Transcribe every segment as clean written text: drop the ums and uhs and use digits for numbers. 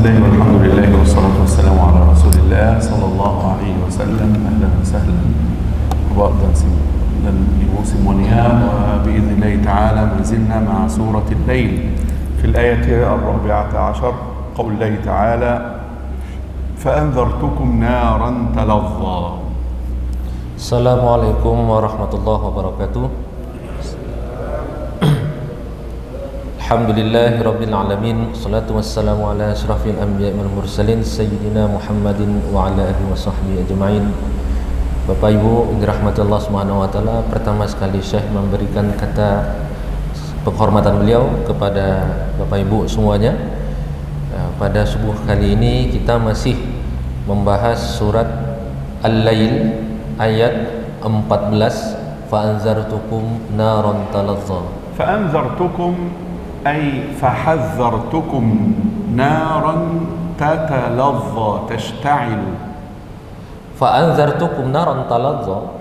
الله والحمد لله والصلاة والسلام على رسول الله صلى الله عليه وسلم. أهلا وسهلا وبعدا dan Ibu semuanya, وبإذن الله تعالى ما زلنا مع سورة الليل في الآية 14 قول الله تعالى فأنذرتكم نارا تلظى. Assalamualaikum warahmatullahi wabarakatuh. Alhamdulillahi rabbil alamin. Salatu wassalamu ala asyrafil anbiya'i wal mursalin sayyidina Muhammadin wa ala alihi wa sahbihi ajma'in. Bapak Ibu dirahmati Allah Subhanahu wa taala, pertama sekali Syekh memberikan kata penghormatan beliau kepada Bapak Ibu semuanya. Pada subuh kali ini kita masih membahas surat Al-Lail ayat 14, fa'anzartukum naran talazza. فأنذرتكم أي فحذرتكم نارا تتلظى تشتعل. Fa'anzartukum naran talazza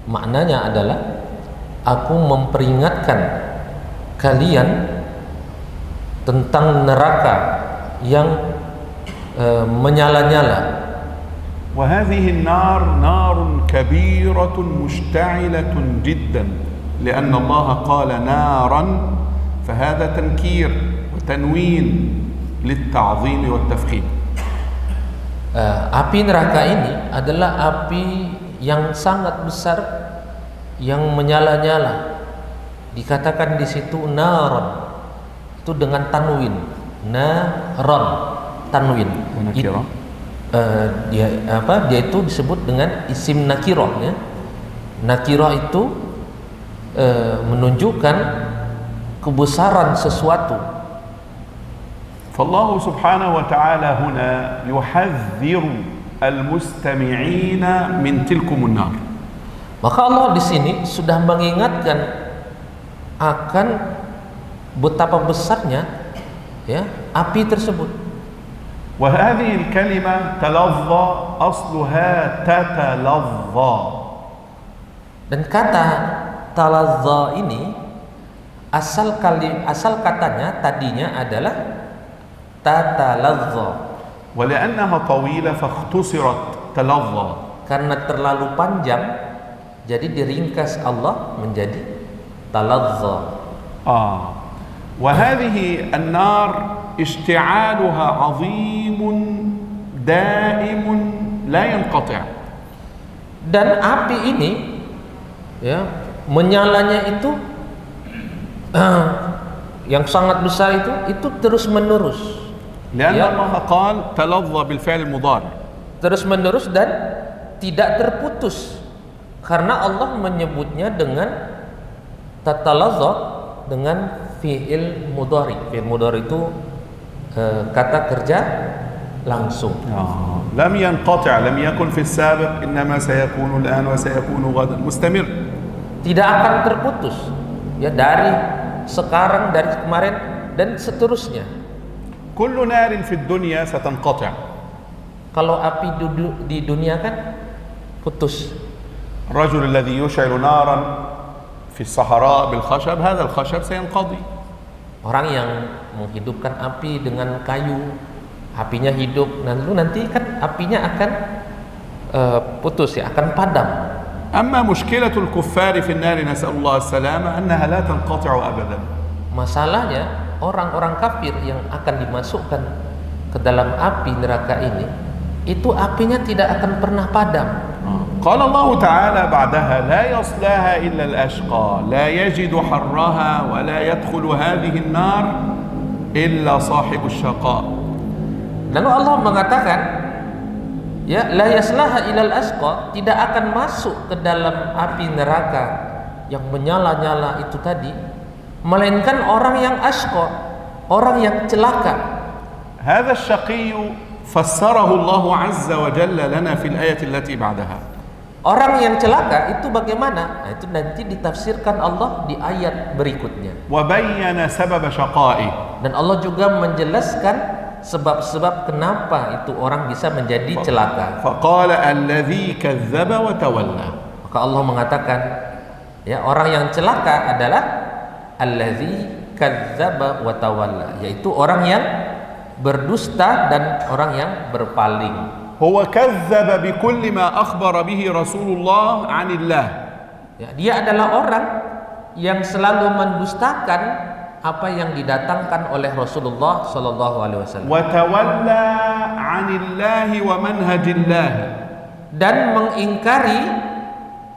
maknanya adalah aku memperingatkan kalian tentang neraka yang menyala-nyala. وهذه النار نار كبيرة مشتعلة جدا لأن الله قال نارا فهذا تنكير وتنوين للتعظيم والتفخيم. Api neraka ini adalah api yang sangat besar yang menyala-nyala. Dikatakan di situ naron, itu dengan tanwin, naron, tanwin. Dia itu disebut dengan isim nakirah ya. Nakirah itu menunjukkan kebesaran sesuatu. فالله سبحانه وتعالى هنا يحذر المستمعين من تلكم النار. Maka Allah di sini sudah mengingatkan akan betapa besarnya ya api tersebut. وهذه الكلمة تلظى أصلها تتلظى. Dan kata talazza ini asal katanya tadinya adalah tatalazza. ولأنها طويلة فاختصرت تلظى. Karena terlalu panjang jadi diringkas Allah menjadi talazza. وهذه النار اشتعالها عظيم دائم لا ينقطع. Dan api ini ya menyalanya itu yang sangat besar itu terus menerus. لأن الله قال تلظى بالفعل المضارع. Terus menerus dan tidak terputus. Karena Allah menyebutnya dengan tatalazza dengan fi'il mudhari. Fi'il mudhari itu kata kerja langsung. لم ينقطع، لم يكن في السابق، إنما سيكون الآن وسيكون غدا مستمر. Tidak akan terputus. Ya dari sekarang, dari kemarin dan seterusnya. كل نار في الدنيا ستنقطع. Kalau api di dunia kan putus. الرجل الذي يشعل نارا في الصحراء بالخشب هذا الخشب سينقضي. Orang yang menghidupkan api dengan kayu, apinya hidup, nanti kan apinya akan putus ya, akan padam. أما مشكلة الكفار في النار نسأل الله السلامة أنها لا تنقطع أبدا. Masalahnya orang-orang kafir yang akan dimasukkan ke dalam api neraka ini, itu apinya tidak akan pernah padam. قال الله تعالى بعدها لا يصلاها إلا الأشقى لا يجد حرها ولا يدخل هذه النار إلا صاحب الشقاء. Lalu Allah mengatakan ya la yaslaha ilal asqa, tidak akan masuk ke dalam api neraka yang menyala-nyala itu tadi melainkan orang yang asqa, orang yang celaka. هذا الشقي فسره الله عز وجل لنا في الآية التي بعدها. Orang yang celaka itu bagaimana? Nah, itu nanti ditafsirkan Allah di ayat berikutnya. وبين سبب شقائه. Dan Allah juga menjelaskan sebab-sebab kenapa itu orang bisa menjadi celaka. فقال الذي كذب وتولى. Maka Allah mengatakan ya orang yang celaka adalah allazi kadzdzaba wa tawalla, yaitu orang yang berdusta dan orang yang berpaling. هو كذب بكل ما أخبر به رسول الله عن الله. Ya, dia adalah orang yang selalu mendustakan apa yang didatangkan oleh Rasulullah Sallallahu Alaihi Wasallam. وتولى عن الله ومنهج الله. Dan mengingkari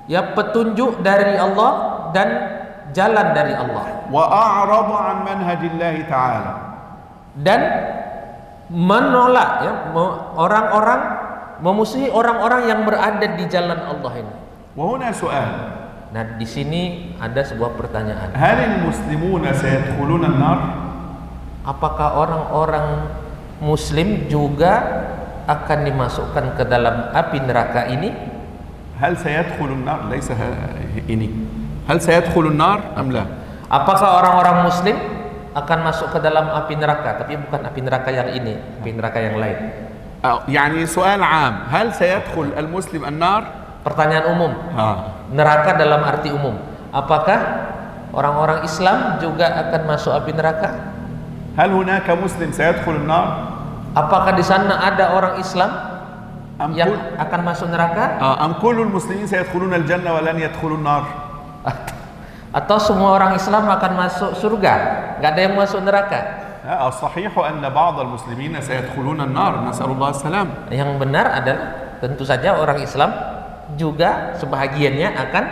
ya petunjuk dari Allah dan jalan dari Allah. وأعرض عن منهج الله تعالى. Dan menolak ya orang-orang, memusuhi orang-orang yang berada di jalan Allah ini. وهنا سؤال. Nah, di sini ada sebuah pertanyaan. هل المسلمون سيدخلون النار؟ Apakah orang-orang muslim juga akan dimasukkan ke dalam api neraka ini? هل سيدخل النار؟ ليس إني. هل سيدخل النار أم لا؟ Apakah orang-orang muslim akan masuk ke dalam api neraka, tapi bukan api neraka yang ini, api neraka yang lain. يعني سؤال عام. هل سيدخل المسلم النار؟ Pertanyaan umum. Neraka dalam arti umum. Apakah orang-orang Islam juga akan masuk api neraka? هل هناك مسلم سيدخل النار؟ Apakah di sana ada orang Islam yang akan masuk neraka? أم كل المسلمين سيدخلون الجنة ولن يدخلوا النار؟ Atau semua orang Islam akan masuk surga, nggak ada yang masuk neraka? الصحيح أن بعض المسلمين سيدخلون النار نسأل الله السلام. Yang benar adalah tentu saja orang Islam juga sebahagiannya akan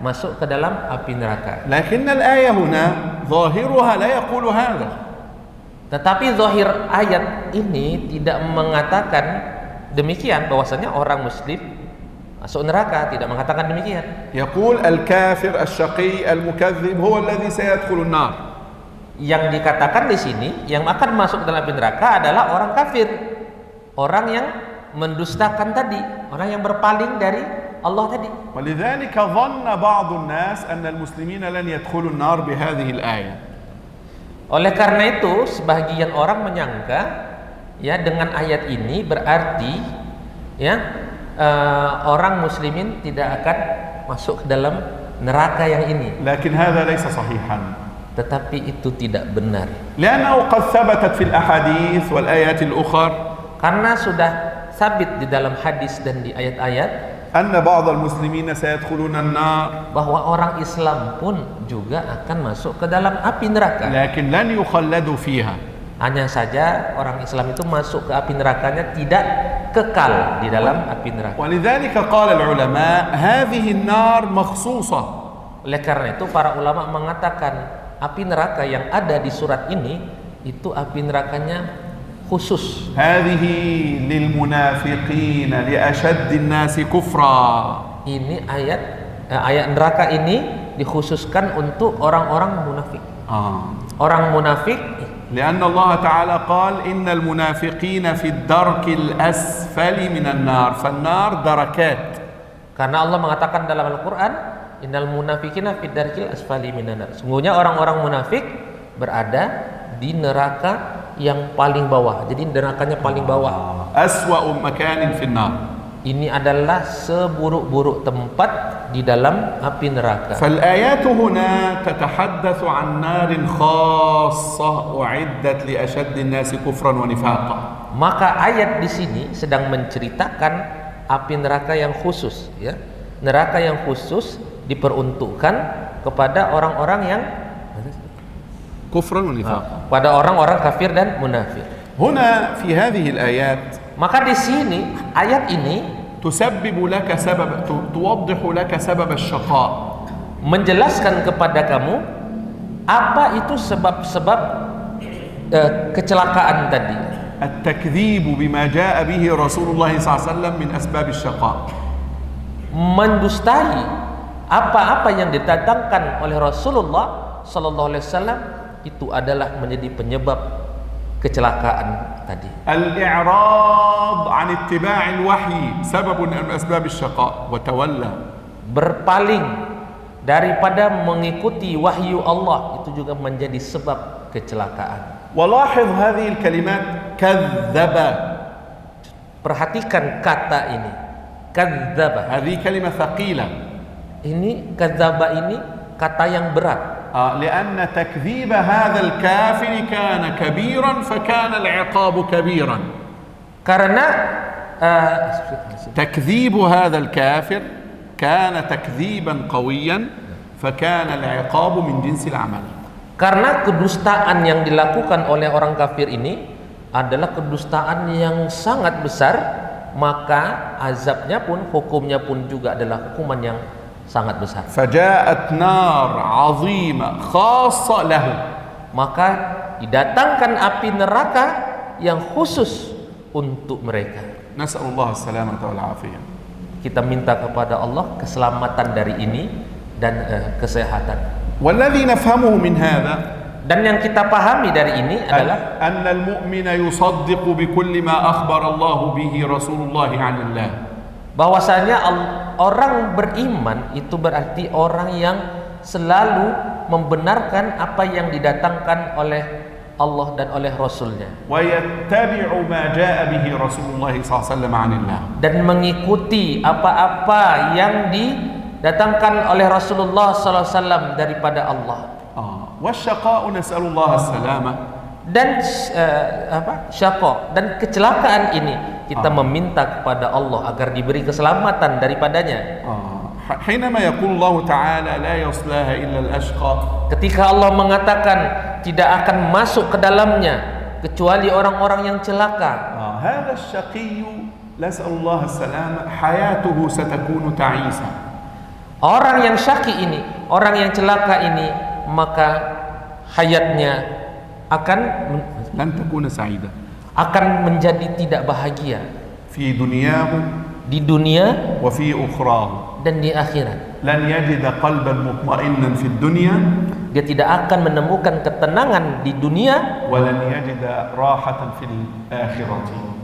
masuk ke dalam api neraka. لكن الآية هنا ظاهرها لا يقول هذا. Tetapi zahir ayat ini tidak mengatakan demikian, bahwasanya orang muslim masuk neraka, tidak mengatakan demikian. يقول الكافر الشقي المكذب هو الذي سيدخل النار. Yang dikatakan di sini yang akan masuk dalam api neraka adalah orang kafir, orang yang mendustakan tadi, orang yang berpaling dari Allah tadi. ولذلك ظن بعض الناس أن المسلمين لن يدخلوا النار بهذه الآية. Oleh karena itu sebagian orang menyangka ya dengan ayat ini berarti ya orang muslimin tidak akan masuk ke dalam neraka yang ini. لكن هذا ليس صحيحا. Tetapi itu tidak benar. لأنه قد ثبتت في الأحاديث والآيات الأخرى. Karena sudah sabit di dalam hadis dan di ayat-ayat أن بعض المسلمين سيدخلون النار. bahwa orang Islam pun juga akan masuk ke dalam api neraka. لكن لن يخلدوا فيها. Hanya saja orang Islam itu masuk ke api nerakanya tidak kekal di dalam api neraka. ولذلك قال العلماء هذه النار مخصوصة. Oleh karena itu para ulama mengatakan api neraka yang ada di surat ini itu api nerakanya khusus. هذه للمنافقين لأشد الناس كفرا. Ini ayat neraka ini dikhususkan untuk orang-orang munafik. Orang munafik. لأن الله تعالى قال إن المنافقين في الدرك الأسفل من النار. فالنار دركات. Karena Allah mengatakan dalam Al-Quran, innal munafiqina fid darkil asfali minan nar. Sungguhnya orang-orang munafik berada di neraka yang paling bawah. Jadi nerakanya paling bawah. أسوأ مكان في النار. Ini adalah seburuk-buruk tempat di dalam api neraka. فالآيات هنا تتحدث عن نار خاصة أعدت لأشد الناس كفرا ونفاقا. Maka ayat di sini sedang menceritakan api neraka yang khusus, ya. Neraka yang khusus diperuntukkan kepada orang-orang yang كفرا ونفاقا. pada orang-orang kafir dan munafik. هنا في هذه الآيات Maka di sini ayat ini تسبب لك سبب توضح لك سبب الشقاء. menjelaskan kepada kamu apa itu sebab-sebab kecelakaan tadi. التكذيب بما جاء به رسول الله صلى الله عليه وسلم من أسباب الشقاء. Mendustai apa-apa yang didatangkan oleh Rasulullah Sallallahu Alaihi Wasallam itu adalah menjadi penyebab kecelakaan tadi. الإعراض عن اتباع الوحي سبب من أسباب الشقاء وتولى. Berpaling daripada mengikuti wahyu Allah itu juga menjadi sebab kecelakaan. ولاحظ هذه الكلمات كذب. Perhatikan kata ini, kadzdzaba. هذه كلمة ثقيلة. Ini kadzdzaba ini kata yang berat. لأن تكذيب هذا الكافر كان كبيرا فكان العقاب كبيرا. Karena تكذيب هذا الكافر كان تكذيبا قويا فكان العقاب من جنس العمل. Karena kedustaan yang dilakukan oleh orang kafir ini adalah kedustaan yang sangat besar, maka azabnya pun, hukumnya pun juga adalah hukuman yang sangat besar. فجاءت نار عظيمة خاصة له. Maka didatangkan api neraka yang khusus untuk mereka. نسأل الله السلامة والعافية. Kita minta kepada Allah keselamatan dari ini dan kesehatan. والذي نفهمه من هذا Dan yang kita pahami dari ini adalah أن المؤمن يصدق بكل ما أخبر الله به رسول الله عن الله. bahwasanya orang beriman itu berarti orang yang selalu membenarkan apa yang didatangkan oleh Allah dan oleh Rasulnya, ويتبع ما جاء به رسول الله صلى الله عليه وسلم عن الله. dan mengikuti apa-apa yang didatangkan oleh Rasulullah SAW daripada Allah. والشقاء نسأل الله السلامة. Dan syaqa dan kecelakaan ini kita meminta kepada Allah agar diberi keselamatan daripadanya. حينما يقول الله تعالى لا يصلاها إلا الأشقى. Ketika Allah mengatakan tidak akan masuk ke dalamnya kecuali orang-orang yang celaka. هذا الشقي نسأل الله السلامة حياته ستكون تعيسة. Orang yang syaki ini, orang yang celaka ini, maka hayatnya لن تكون سعيدة. akan menjadi tidak bahagia في دنياه di dunia وفي أخراه. dan di akhirat. لن يجد قلبا مطمئنا في الدنيا. Dia tidak akan menemukan ketenangan di dunia ولن يجد راحة في الآخرة.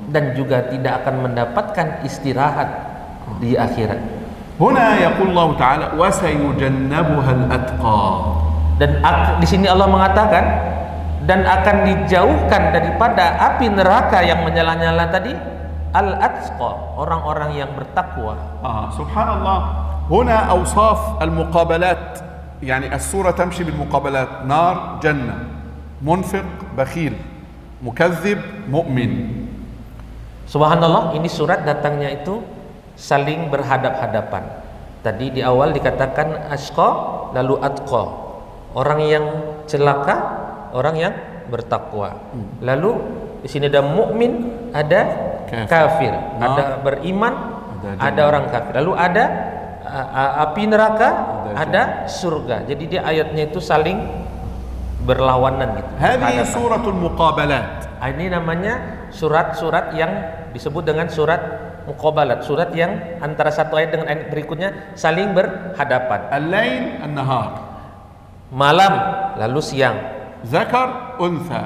dan juga tidak akan mendapatkan istirahat di akhirat. هنا يقول الله تعالى وسيجنبها الأتقى. Dan di sini Allah mengatakan dan akan dijauhkan daripada api neraka yang menyala-nyala tadi al-atqa, orang-orang yang bertakwa. سبحان الله. هنا أوصاف المقابلات، يعني السورة تمشي بالمقابلات: نار، جنة، منفق، بخيل، مكذب، مؤمن. Subhanallah, ini surat datangnya itu saling berhadap-hadapan. Tadi di awal dikatakan asqa, lalu atqa, orang yang celaka, orang yang bertakwa. Lalu di sini ada mukmin, ada kafir, ada beriman, ada orang kafir. Lalu ada api neraka, ada surga. Jadi dia ayatnya itu saling berlawanan gitu. هذه سورة المقابلات. Ini namanya surat-surat yang disebut dengan surat muqabalat, surat yang antara satu ayat dengan ayat berikutnya saling berhadapan. الليل، النهار. Malam lalu siang. ذكر، أنثى.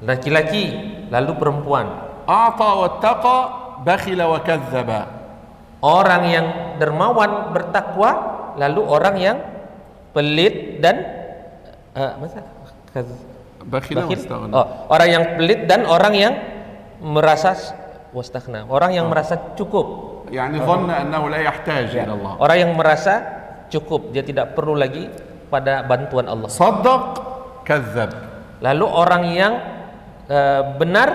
Laki-laki lalu perempuan. أعطى واتقى، بخل وكذب. Orang yang dermawan bertakwa, lalu orang yang pelit dan بخل واستغنى. orang yang pelit dan orang yang merasa wastaghna, orang yang merasa cukup. يعني ظن أنه لا يحتاج إلى الله. Orang yang merasa cukup, dia tidak perlu lagi pada bantuan Allah. صدق، كذب. Lalu orang yang benar,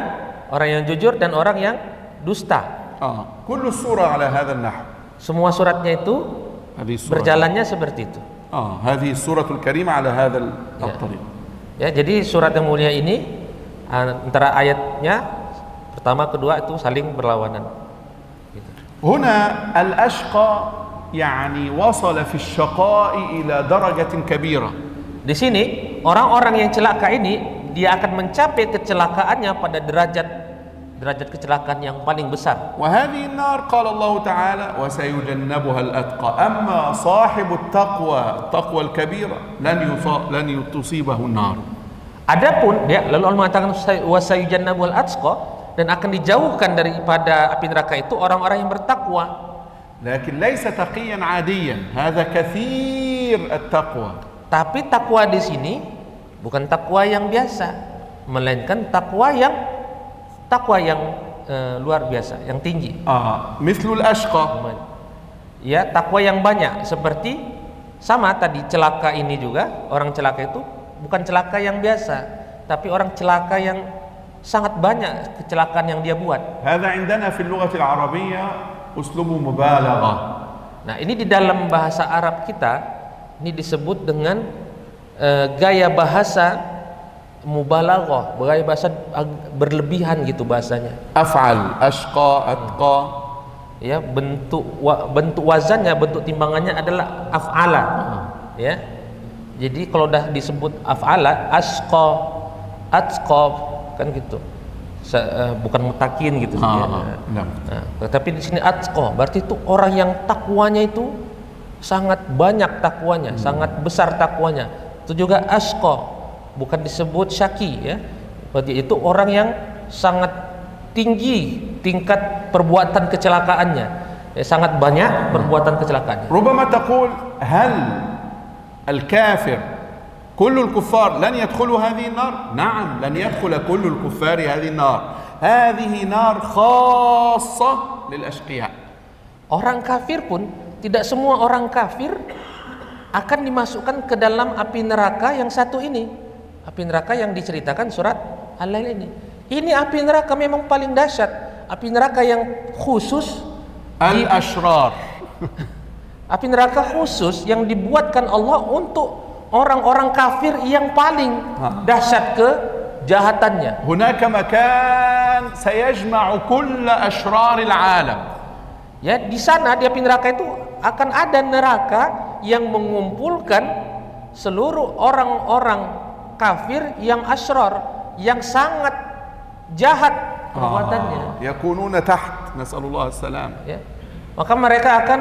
orang yang jujur dan orang yang dusta. كل السورة على هذا النحو. Semua suratnya itu هذه السورة. berjalannya seperti itu. هذه السورة الكريمة على هذا الطريق. Ya, jadi surat yang mulia ini antara ayatnya pertama kedua itu saling berlawanan. Gitu. هنا الأشقى يعني وصل في الشقاء إلى درجة كبيرة. Di sini orang-orang yang celaka ini dia akan mencapai kecelakaannya pada derajat kecelakaan yang paling besar. وهذه النار قال الله تعالى وسيجنبها الأتقى. أما صاحب التقوى الكبيرة لن تصيبه النار. Adapun dia lalu Allah mengatakan wasayujannabul atqa, dan akan dijauhkan daripada api neraka itu orang-orang yang bertakwa. لكن ليس تقيا عاديا، هذا كثير التقوى. Tapi takwa di sini bukan takwa yang biasa, melainkan takwa yang luar biasa, yang tinggi. مثل الأشقى. Ya, takwa yang banyak seperti Sama tadi celaka ini juga, orang celaka itu bukan celaka yang biasa, tapi orang celaka yang sangat banyak kecelakaan yang dia buat. هذا عندنا في اللغة العربية أسلوب مبالغة. Nah, ini di dalam bahasa Arab kita ini disebut dengan gaya bahasa mubalaghah, gaya bahasa berlebihan gitu bahasanya. أفعل أشقى أتقى. Ya, bentuk wazannya, bentuk timbangannya adalah af'ala. Ya. Jadi kalau dah disebut af'ala, asqa, atqa kan gitu. Bukan mutakin gitu ya. Nah, tapi di sini atqa, berarti itu orang yang takwanya itu sangat banyak takwanya, sangat besar takwanya. Itu juga asqa, bukan disebut syaki ya. Berarti itu orang yang sangat tinggi tingkat perbuatan kecelakaannya, sangat banyak perbuatan kecelakaannya. ربما تقول هل الكافر كل الكفار لن يدخلوا هذه النار؟ نعم، لن يدخل كل الكفار هذه النار. هذه نار خاصة للأشقياء. Orang kafir pun, tidak semua orang kafir akan dimasukkan ke dalam api neraka yang satu ini. Api neraka yang diceritakan surat Al-Lail ini. Ini api neraka memang paling dahsyat, api neraka yang khusus Al-Ashrar. Api neraka khusus yang dibuatkan Allah untuk orang-orang kafir yang paling dahsyat kejahatannya. هناك مكان سيجمع كل أشرار العالم. Ya, di sana di api neraka itu akan ada neraka yang mengumpulkan seluruh orang-orang kafir yang asyrar, yang sangat jahat perbuatannya. يكونون تحت نسأل الله السلام. Ya. Maka mereka akan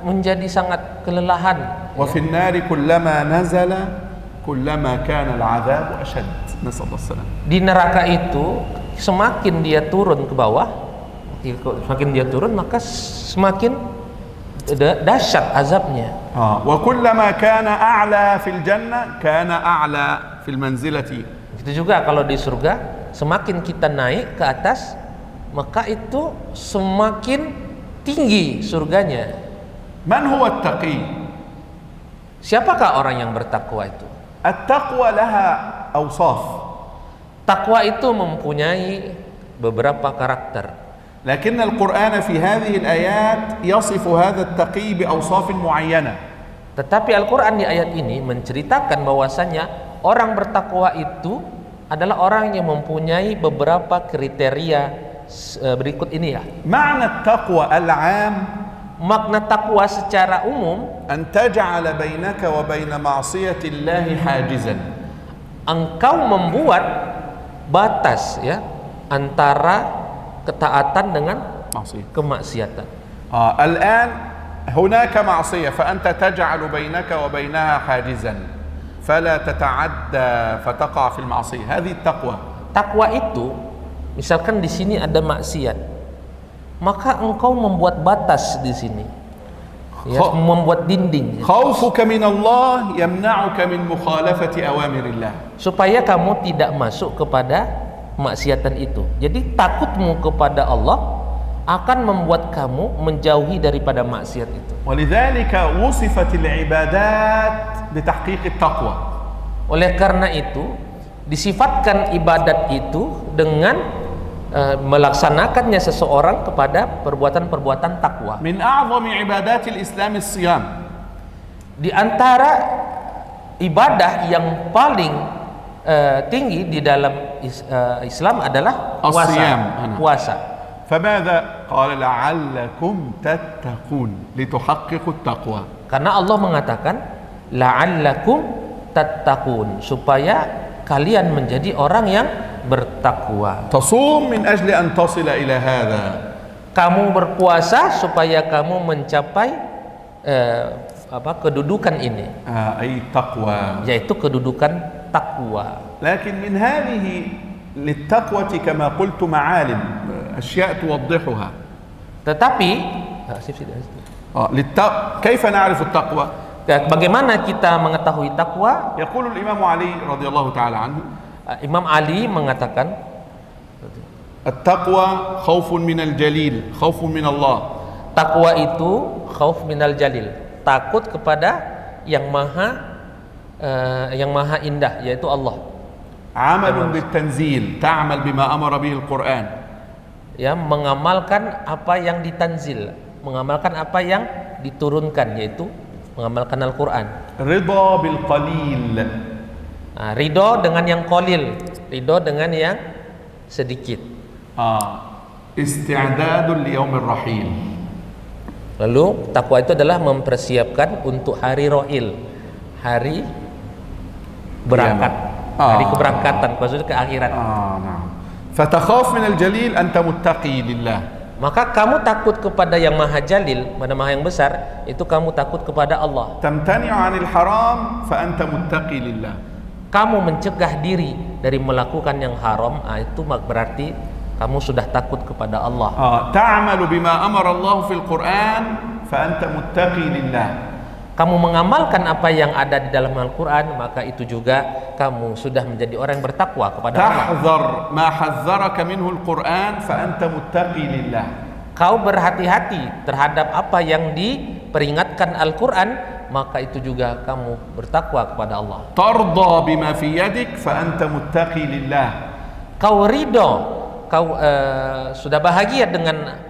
menjadi sangat kelelahan. وفي النار كلما نزل كلما كان العذاب أشد نسأل الله السلام. Di neraka itu semakin dia turun ke bawah, semakin dia turun maka semakin dahsyat azabnya. وكلما كان أعلى في الجنة كان أعلى في المنزلة. Itu juga kalau di surga, semakin kita naik ke atas, maka itu semakin tinggi surganya. من هو التقي؟ Siapakah orang yang bertakwa itu? التقوى لها أوصاف. Takwa itu mempunyai beberapa karakter. لكن القرآن في هذه الآيات يصف هذا التقي بأوصاف معينة. Tetapi Al-Quran di ayat ini menceritakan bahwasanya orang bertakwa itu adalah orang yang mempunyai beberapa kriteria berikut ini ya. معنى التقوى العام Makna takwa secara umum, أن تجعل بينك وبين معصية الله حاجزا. engkau membuat batas ya antara ketaatan dengan kemaksiatan. الآن هناك معصية فأنت تجعل بينك وبينها حاجزا فلا تتعدى فتقع في المعصية. هذه التقوى. Takwa itu, misalkan di sini ada maksiat, maka engkau membuat batas di sini, ya, membuat dinding. خوفك من الله يمنعك من مخالفة أوامر الله. Supaya kamu tidak masuk kepada maksiatan itu. Jadi takutmu kepada Allah akan membuat kamu menjauhi daripada maksiat itu. ولذلك وصفت العبادات بتحقيق التقوى. Oleh karena itu disifatkan ibadat itu dengan melaksanakannya seseorang kepada perbuatan-perbuatan takwa. من أعظم عبادات الإسلام الصيام. Di antara ibadah yang paling tinggi di dalam Islam adalah puasa. فماذا قال لعلكم تتقون لتحققوا التقوى. Karena Allah mengatakan la'allakum tattaqun, supaya kalian menjadi orang yang bertakwa. تصوم من أجل أن تصل إلى هذا. Kamu berpuasa supaya kamu mencapai kedudukan ini, أي تقوى. yaitu kedudukan takwa. لكن من هذه للتقوى كما قلت معالم أشياء توضحها. Tetapi كيف نعرف التقوى؟ bagaimana kita mengetahui takwa? يقول الإمام علي رضي الله تعالى عنه Imam Ali mengatakan التقوى خوف من الجليل خوف من الله. Takwa itu khauf minal jalil, takut kepada yang maha indah, yaitu Allah. عمل بالتنزيل تعمل بما أمر به القرآن. Ya, mengamalkan apa yang ditanzil, mengamalkan apa yang diturunkan, yaitu mengamalkan Al-Quran. رضا بالقليل. Ridho dengan yang qalil, ridho dengan yang sedikit. استعداد ليوم الرحيل. Lalu takwa itu adalah mempersiapkan untuk hari rohil, hari berangkat, hari keberangkatan, maksudnya ke akhirat. نعم. فتخاف من الجليل أنت متقي لله. Maka kamu takut kepada yang maha jalil, mana maha yang besar, itu kamu takut kepada Allah. تمتنع عن الحرام فأنت متقي لله. Kamu mencegah diri dari melakukan yang haram, itu berarti kamu sudah takut kepada Allah. تعمل بما أمر الله في القرآن فأنت متقي لله. Kamu mengamalkan apa yang ada di dalam Al-Quran, maka itu juga kamu sudah menjadi orang yang bertakwa kepada Allah. تحذر ما حذرك منه القرآن فأنت متقي لله. Kau berhati-hati terhadap apa yang diperingatkan Al-Quran, maka itu juga kamu bertakwa kepada Allah. ترضى بما في يدك فأنت متقي لله. Kau ridho, kau sudah bahagia dengan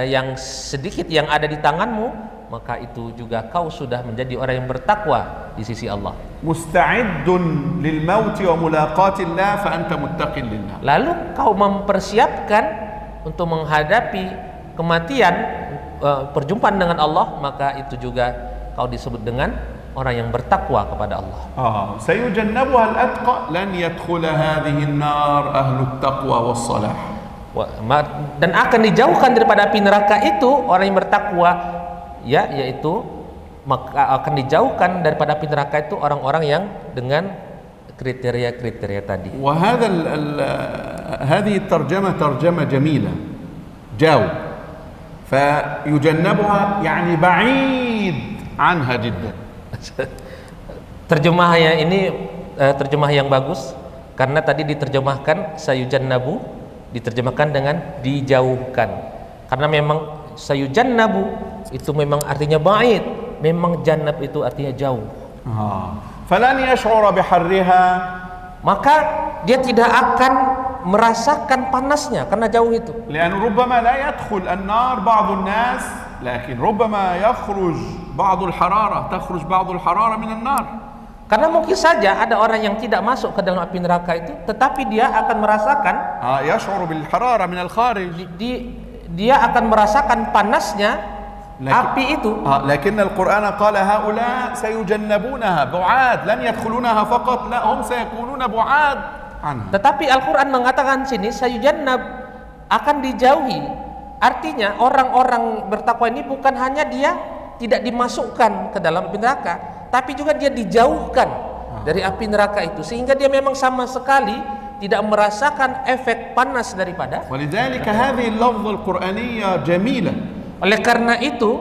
yang sedikit yang ada di tanganmu, maka itu juga kau sudah menjadi orang yang bertakwa di sisi Allah. مستعد للموت وملاقاة الله فأنت متقي لله. Lalu kau mempersiapkan untuk menghadapi kematian, perjumpaan dengan Allah, maka itu juga kau disebut dengan orang yang bertakwa kepada Allah. سيجنبها الأتقى لن يدخل هذه النار أهل التقوى والصلاح. Dan akan dijauhkan daripada api neraka itu orang yang bertakwa, ya, yaitu maka akan dijauhkan daripada api neraka itu orang-orang yang dengan kriteria-kriteria tadi. وهذا هذه الترجمة ترجمة جميلة. جاو فيجنبها يعني بعيد عنها جدا. Terjemahnya ini terjemah yang bagus, karena tadi diterjemahkan sayujannabu, diterjemahkan dengan dijauhkan. Karena memang sayujannabu itu memang artinya ba'id, memang jannab itu artinya jauh. فلن يشعر بحرها. Maka dia tidak akan merasakan panasnya karena jauh itu. لأن ربما لا يدخل النار بعض الناس لكن ربما يخرج بعض الحرارة تخرج بعض الحرارة من النار. Karena mungkin saja ada orang yang tidak masuk ke dalam api neraka itu, tetapi dia akan merasakan يشعر بالحرارة من الخارج. Dia akan merasakan panasnya api itu. لكن القرآن قال هؤلاء سيجنبونها بعاد لن يدخلونها فقط لا هم سيكونون بعاد عنها. Tetapi Al-Quran mengatakan sini sayujannab, akan dijauhi. Artinya orang-orang bertakwa ini bukan hanya dia tidak dimasukkan ke dalam api neraka, tapi juga dia dijauhkan dari api neraka itu, sehingga dia memang sama sekali tidak merasakan efek panas daripada. ولذلك هذه اللفظة القرآنية جميلة. Oleh karena itu,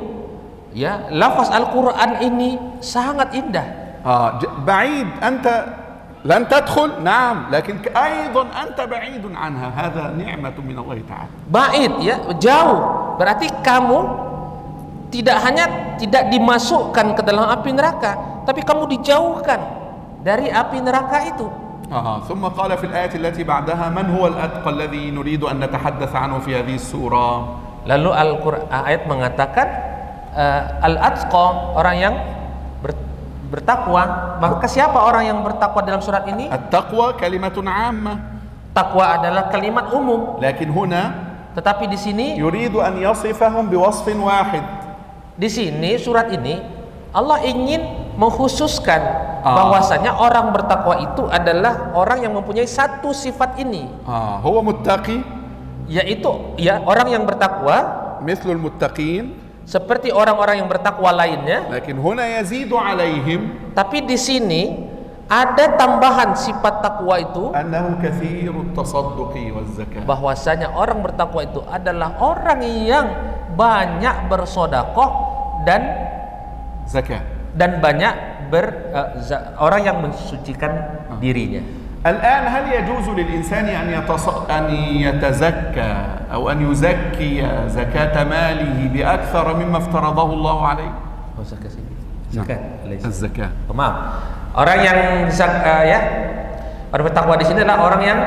ya, lafaz Al-Quran ini sangat indah. بعيد أنت لن تدخل نعم لكن أيضا أنت بعيد عنها. هذا نعمة من الله تعالى. Ba'id, ya, jauh. Berarti kamu tidak hanya tidak dimasukkan ke dalam api neraka, tapi kamu dijauhkan dari api neraka itu. ثم قال في الآية التي بعدها من هو الأتقى الذي نريد أن نتحدث عنه في هذه السورة. Lalu ayat mengatakan al-atqa, orang yang bertakwa. Maka siapa orang yang bertakwa dalam surat ini? التقوى كلمة عامة. Takwa adalah kalimat umum. لكن هنا Tetapi di sini يريد أن يصفهم بوصف واحد. Di sini surat ini Allah ingin mengkhususkan bahwasanya orang bertakwa itu adalah orang yang mempunyai satu sifat ini. هو متقي. Yaitu ya orang yang bertakwa مثل المتقين. seperti orang-orang yang bertakwa lainnya. لكن هنا يزيد عليهم. Tapi di sini ada tambahan sifat takwa itu, أنه كثير التصدق والزكاة. bahwasanya orang bertakwa itu adalah orang yang banyak bersedekah dan banyak orang yang mensucikan dirinya. الآن هل يجوز للإنسان أن يتزكى أو أن يزكي زكاة ماله بأكثر مما افترضه الله عليه؟ Zakat. الزكاة. Maaf. Orang yang orang bertakwa di sini adalah orang yang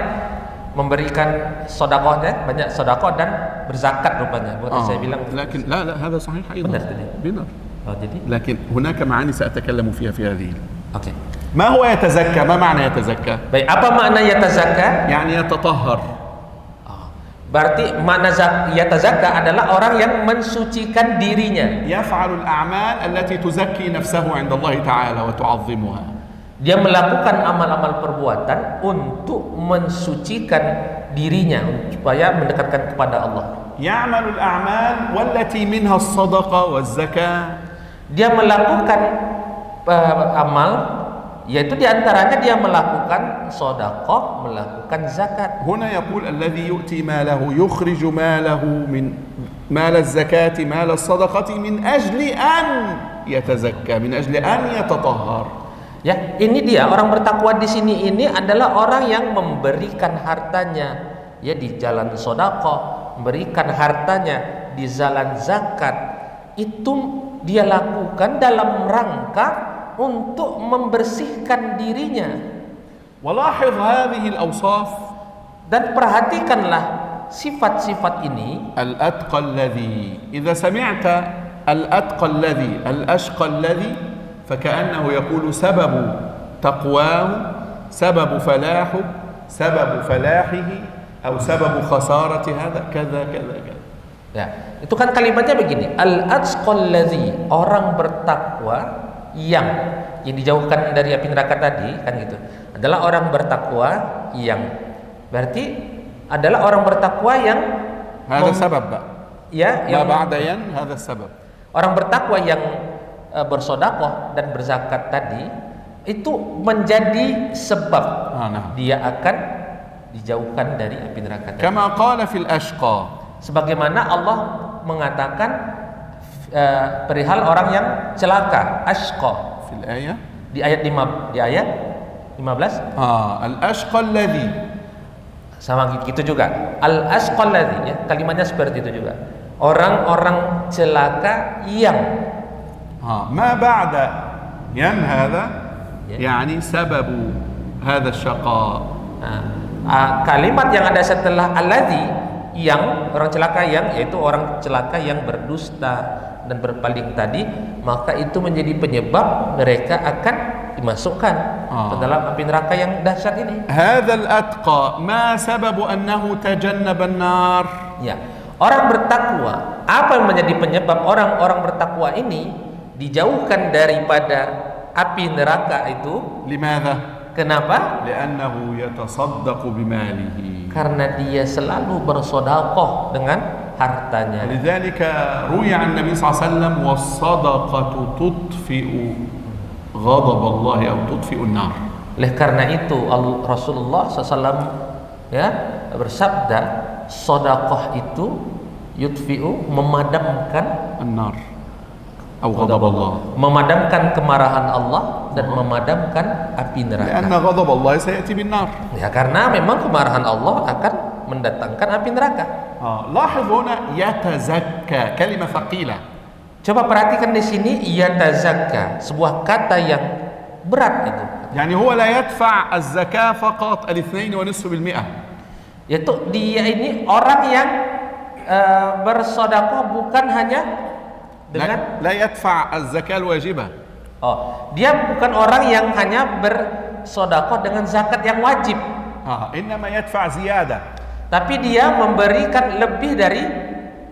memberikan sedekah, banyak sedekah dan berzakat rupanya. Bukan saya bilang. لكن لا هذا صحيح أيضا. Benar tadi. benar. Oh, jadi. لكن هناك معاني سأتكلم فيها في هذه. Oke. ما هو يتزكى؟ ما معنى يتزكى؟ Baik, apa makna yatazakka? يعني يتطهر. Berarti makna yatazakka adalah orang yang mensucikan dirinya. يفعل الأعمال التي تزكي نفسه عند الله تعالى وتعظمها. Dia melakukan amal-amal perbuatan untuk mensucikan dirinya supaya mendekatkan kepada Allah. يعمل الأعمال والتي منها الصدقة والزكاة. Dia melakukan amal, yaitu diantaranya dia melakukan sedekah, melakukan zakat. هنا يقول الذي يؤتي ماله يخرج ماله من مال الزكاة مال الصدقة من أجل أن يتزكى من أجل أن يتطهر. Ya, ini dia orang bertakwa di sini ini adalah orang yang memberikan hartanya ya di jalan sedekah, memberikan hartanya di jalan zakat. Itu dia lakukan dalam rangka untuk membersihkan dirinya. ولاحظ هذه الأوصاف. Dan perhatikanlah sifat-sifat ini. الأتقى الذي إذا سمعت الأتقى الذي الأشقى الذي فكأنه يقول سبب تقواه سبب فلاحه سبب فلاحه أو سبب خسارة هذا كذا كذا كذا. Ya, itu kan kalimatnya begini. Al-atqal ladzi, orang bertakwa yang dijauhkan dari api neraka tadi kan gitu. Adalah orang bertakwa yang berarti adalah orang bertakwa yang هذا سبب بقى. Ya, yang ما بعد ين هذا السبب. Orang bertakwa yang bersedekah dan berzakat tadi itu menjadi sebab dia akan dijauhkan dari api neraka tadi. كما قال في الأشقى. Sebagaimana Allah mengatakan perihal orang yang celaka, ashqa. في الآية. Di ayat 15. الأشقى الذي. Sama gitu juga. Al-ashqa alladzi, ya, kalimatnya seperti itu juga. Orang-orang celaka yang ما بعد ين هذا يعني سبب هذا الشقاء. Kalimat yang ada setelah alladzi, yang orang celaka yang, yaitu orang celaka yang berdusta dan berpaling tadi, maka itu menjadi penyebab mereka akan dimasukkan ke dalam api neraka yang dahsyat ini. هذا الأتقى ما سبب أنه تجنب النار. Ya, orang bertakwa, apa yang menjadi penyebab orang-orang bertakwa ini dijauhkan daripada api neraka itu? لماذا؟ Kenapa? لأنه يتصدق بماله. Karena dia selalu bersedekah dengan hartanya. لذلك روي عن النبي صلى الله عليه وسلم والصدقة تطفئ غضب الله أو تطفئ النار. Oleh karena itu Rasulullah SAW ya bersabda, sedekah itu yutfi'u, memadamkan النار أو غضب الله. Memadamkan kemarahan Allah dan memadamkan api neraka. لأن غضب الله سيأتي بالنار. Ya, karena memang kemarahan Allah akan mendatangkan api neraka. لاحظ هنا يتزكى كلمة ثقيلة. Coba perhatikan di sini, yatazakka, sebuah kata yang berat itu. يعني هو لا يدفع الزكاة فقط 2.5%. Yaitu dia ini orang yang bersedekah bukan hanya dengan لا يدفع الزكاة الواجبة. Dia bukan orang yang hanya bersedekah dengan zakat yang wajib. إنما يدفع زيادة. Tapi dia memberikan lebih dari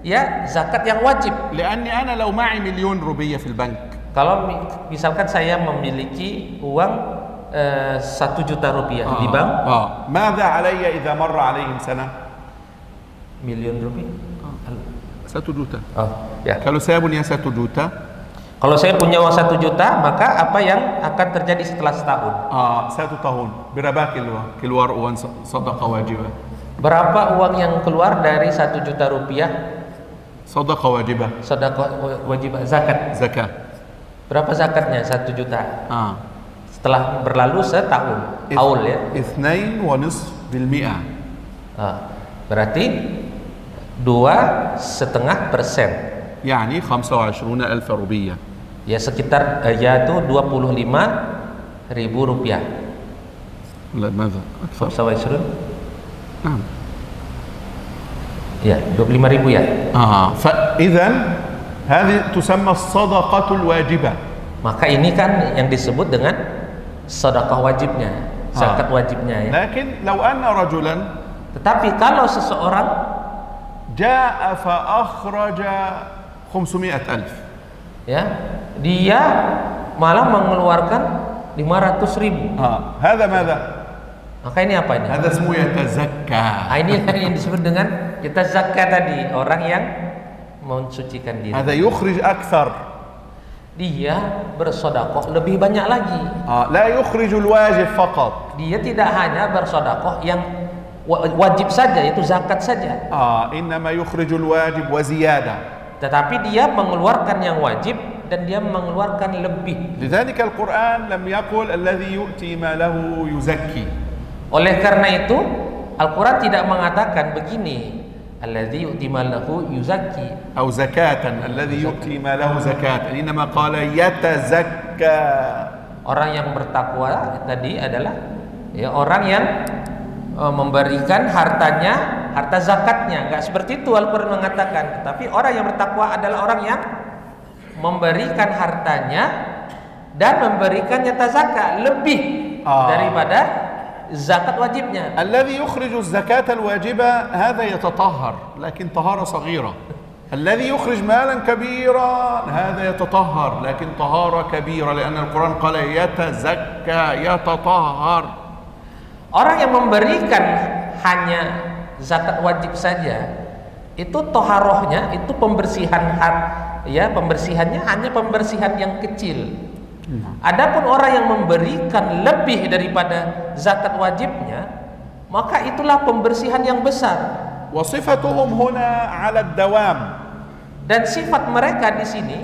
ya zakat yang wajib. لأني أنا لو معي مليون روبية في البنك. Kalau misalkan saya memiliki uang 1 juta rupiah di bank, ماذا علي إذا مر عليهم سنة؟ miliun rupiah. 1 juta. Ya. Kalau saya punya 1 juta, kalau saya punya uang 1 juta, maka apa yang akan terjadi setelah setahun? 1 tahun. Berapa keluar uang sedekah wajibah? Berapa uang yang keluar dari 1 juta rupiah? Sedekah wajibah. Sedekah wajibah, zakat. Zakat. Berapa zakatnya 1 juta? Setelah berlalu setahun. Haul ya. 2.5%. Berarti 2,5%. يعني 25,000 روبية. Ya sekitar yaitu 25.000 rupiah. لا ماذا أكثر 25. نعم Ya 25.000 ya. فإذا هذه تسمى الصدقة الواجبة. Maka ini kan yang disebut dengan sedekah wajibnya, zakat wajibnya ya. لكن لو أن رجلا Tetapi kalau seseorang جاء فأخرج 500,000 ya, dia malah mengeluarkan 500.000. هذا ماذا؟ Maka ini apa ini? هذا اسمه يتزكى. Ini yang disebut dengan kita zakat tadi, orang yang mensucikan diri. هذا يخرج أكثر. Dia bersedekah lebih banyak lagi. لا يخرج الواجب فقط. Dia tidak hanya bersedekah yang wajib saja, itu zakat saja. إنما يخرج الواجب وزيادة. Tetapi dia mengeluarkan yang wajib dan dia mengeluarkan lebih. لذلك القرآن لم يقل الذي يؤتي ماله يزكي. Oleh karena itu Al-Quran tidak mengatakan begini, alladzi yu'ti malahu yuzakki أو زكاة الذي يؤتي ماله زكاة. إنما قال يتزكى. Orang yang bertakwa tadi adalah ya, orang yang memberikan hartanya, harta zakatnya. Enggak seperti itu Al-Quran mengatakan. Tapi orang yang bertakwa adalah orang yang memberikan hartanya dan memberikan nyata zakat lebih daripada zakat wajibnya. الذي يخرج الزكاة الواجبة هذا يتطهر لكن طهارة صغيرة. الذي يخرج مالا كبيرا هذا يتطهر لكن طهارة كبيرة لأن القرآن قال يتزكى يتطهر. Orang yang memberikan hanya zakat wajib saja itu toharohnya, itu pembersihan ya, pembersihannya hanya pembersihan yang kecil. Adapun orang yang memberikan lebih daripada zakat wajibnya, maka itulah pembersihan yang besar. وصفتهم هنا على الدوام. Dan sifat mereka di sini